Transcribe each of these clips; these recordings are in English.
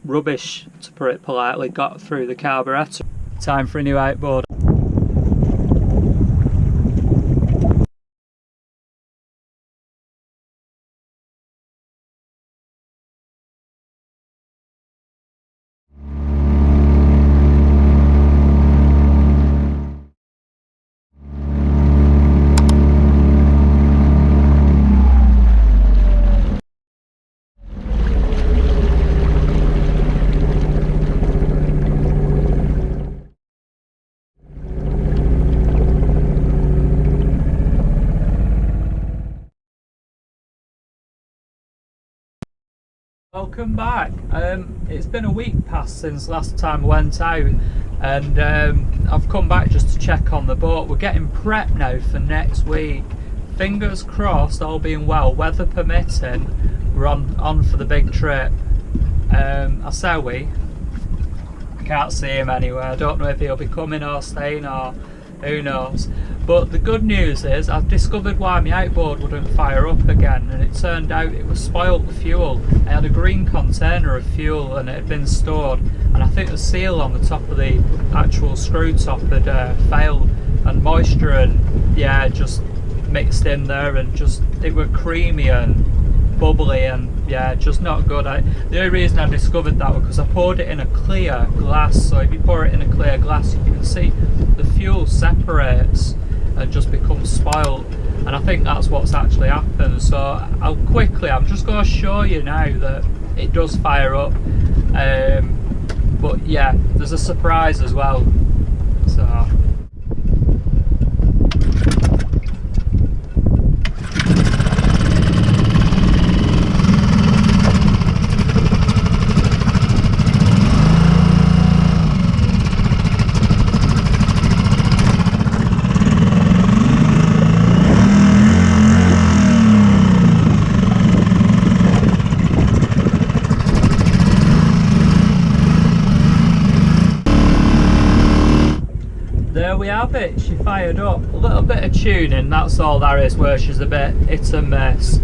rubbish, to put it politely, got through the carburettor. Time for a new outboard. Welcome back. It's been a week past since last time I went out, and I've come back just to check on the boat. We're getting prepped now for next week. Fingers crossed, all being well, weather permitting, we're on for the big trip. I say we. I can't see him anywhere. I don't know if he'll be coming or staying or who knows. But the good news is I've discovered why my outboard wouldn't fire up again, and it turned out it was spoilt with fuel. I had a green container of fuel and it had been stored, and I think the seal on the top of the actual screw top had failed, and moisture and yeah, just mixed in there, and just it were creamy and bubbly, and yeah, just not good. The only reason I discovered that was because I poured it in a clear glass. So if you pour it in a clear glass, you can see the fuel separates and just becomes spoiled, and I think that's what's actually happened. So I'm just going to show you now that it does fire up, but yeah, there's a surprise as well. So there we have it, she fired up. A little bit of tuning, that's all there is, where she's a bit hit and miss.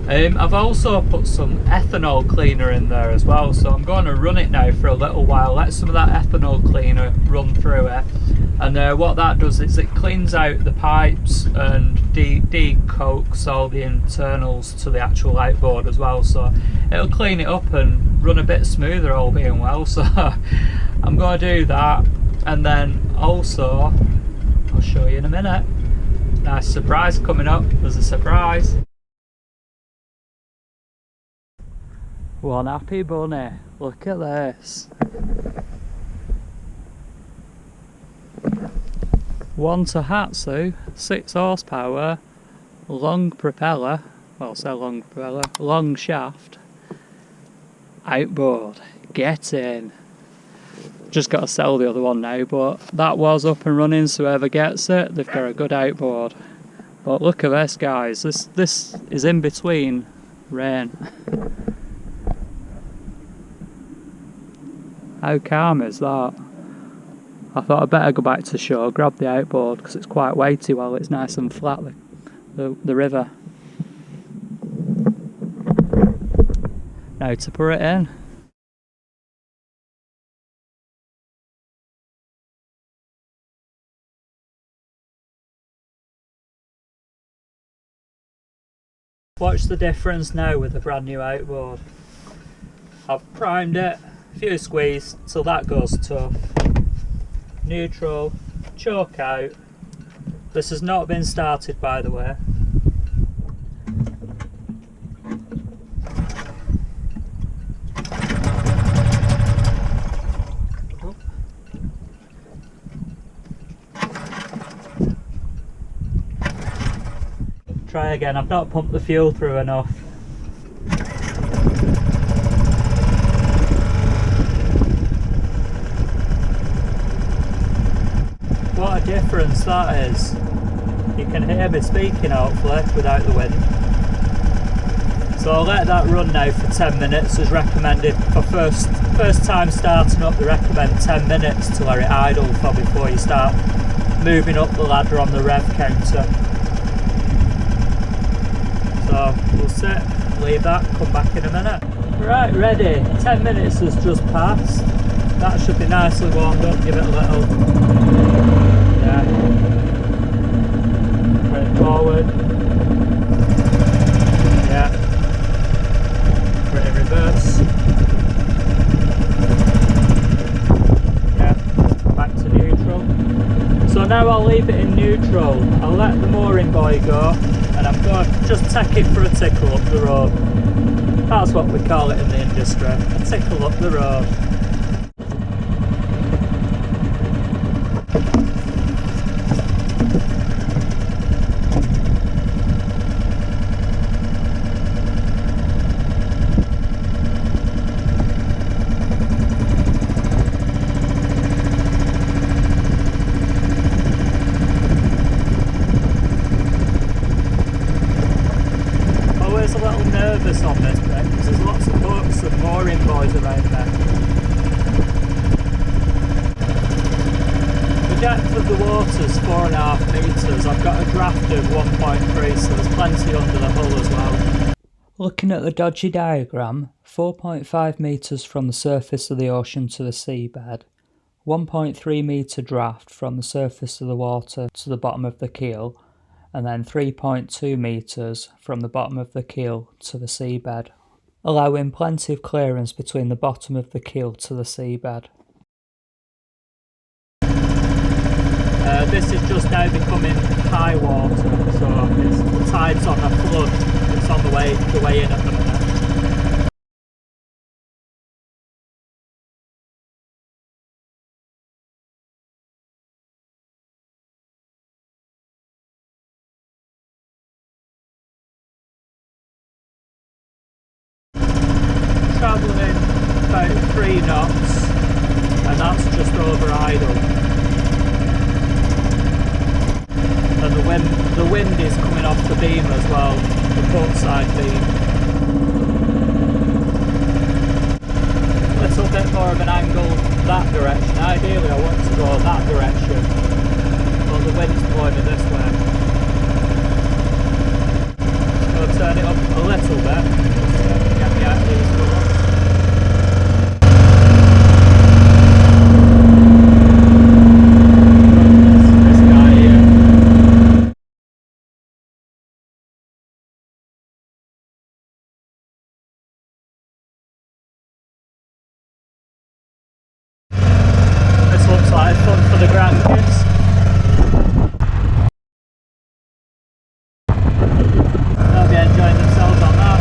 I've also put some ethanol cleaner in there as well, so I'm going to run it now for a little while, let some of that ethanol cleaner run through it, and what that does is it cleans out the pipes and de-coats all the internals to the actual outboard as well, so it'll clean it up and run a bit smoother, all being well. So I'm going to do that. And then also, I'll show you in a minute, nice surprise coming up. There's a surprise. One happy bunny, look at this. One Tohatsu, 6 horsepower, long propeller, well, say long propeller, long shaft, outboard, get in. Just got to sell the other one now, but that was up and running, so whoever gets it, they've got a good outboard. But look at this, guys, this is in between rain. How calm is that? I thought I'd better go back to shore, grab the outboard, because it's quite weighty while it's nice and flat, the river. Now to put it in. Watch the difference now with the brand new outboard. I've primed it, a few squeeze till that goes tough. Neutral, choke out. This has not been started, by the way. Try again, I've not pumped the fuel through enough. What a difference that is. You can hear me speaking hopefully without the wind. So I'll let that run now for 10 minutes as recommended. For first time starting up, they recommend 10 minutes to let it idle for before you start moving up the ladder on the rev counter. So we'll sit, leave that, come back in a minute. Right, ready. 10 minutes has just passed. That should be nicely warmed up. Give it a little. Yeah. Put it forward. Yeah. Put it in reverse. Yeah. Back to neutral. So now I'll leave it in neutral. I'll let the mooring buoy go, and I'm going to just take it for a tickle up the road. That's what we call it in the industry, a tickle up the road. Always a little nervous on this bit because there's lots of boats and mooring buoys around there. The depth of the water is 4.5 metres. I've got a draft of 1.3, so there's plenty under the hull as well. Looking at the dodgy diagram, 4.5 metres from the surface of the ocean to the seabed, 1.3 metre draft from the surface of the water to the bottom of the keel, and then 3.2 metres from the bottom of the keel to the seabed, allowing plenty of clearance between the bottom of the keel to the seabed. This is just now becoming high water, so the tide's on a flood. It's on the way in at the minute. Travelling about 3 knots, and that's just over idle. And the wind is coming off the beam as well, the port side beam. A little bit more of an angle that direction. Ideally I want to go that direction, but the wind's blowing me this way. I'll turn it up a little bit, just to get me out of these colours. Fun for the grandkids. They'll be enjoying themselves on that.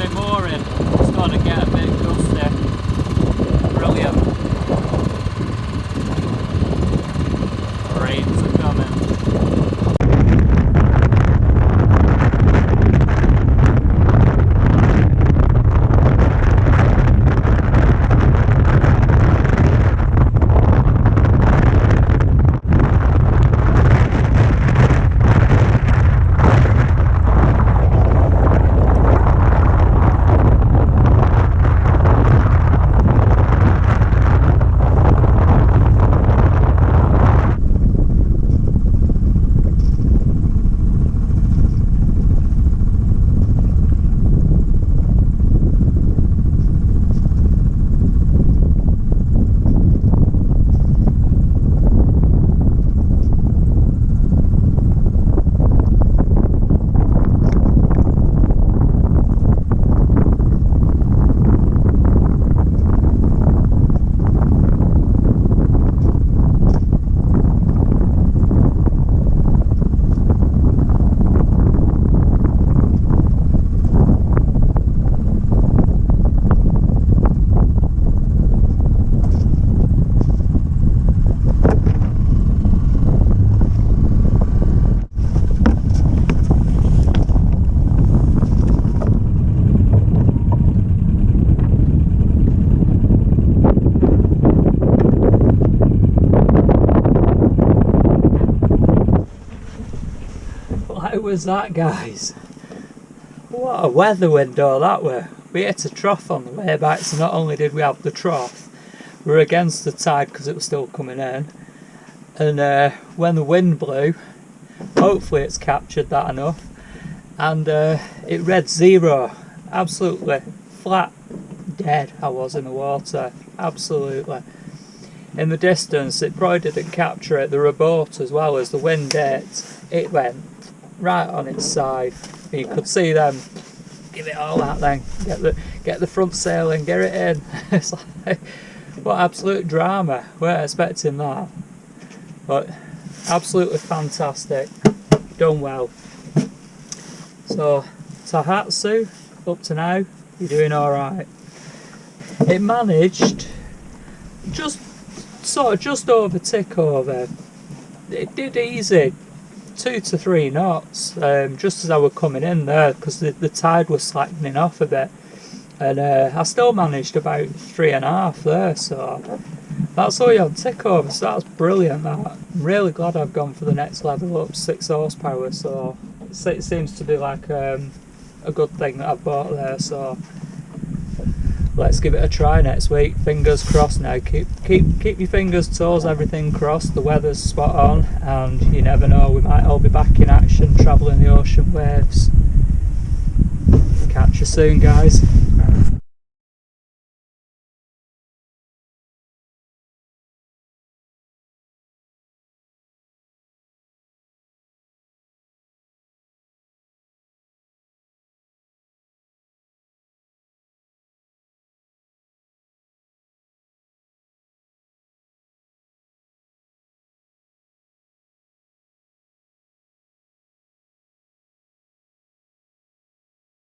my mooring. It's going to get a bit gusty. Brilliant. Rains are coming. How was that, guys? What a weather window that were. We hit a trough on the way back, so not only did we have the trough, we were against the tide because it was still coming in, and when the wind blew, hopefully it's captured that enough, and it read 0. Absolutely flat dead I was in the water, absolutely. In the distance it probably didn't capture it. There were a boat as well. As the wind hit, it went right on its side. You could see them give it all out then, get the front sail and get it in. It's like, what absolute drama. Weren't expecting that, but absolutely fantastic, done well. So Tahatsu, up to now you're doing alright. It managed just over tick over. It did easy 2 to 3 knots, just as I were coming in there, because the tide was slackening off a bit, and I still managed about 3.5 there, so that's all you on tick over, so that's brilliant. That, I'm really glad I've gone for the next level up, 6 horsepower, so it seems to be like a good thing that I've bought there, so let's give it a try next week. Fingers crossed now. Keep your fingers, toes, everything crossed. The weather's spot on, and you never know, we might all be back in action, travelling the ocean waves. Catch you soon, guys.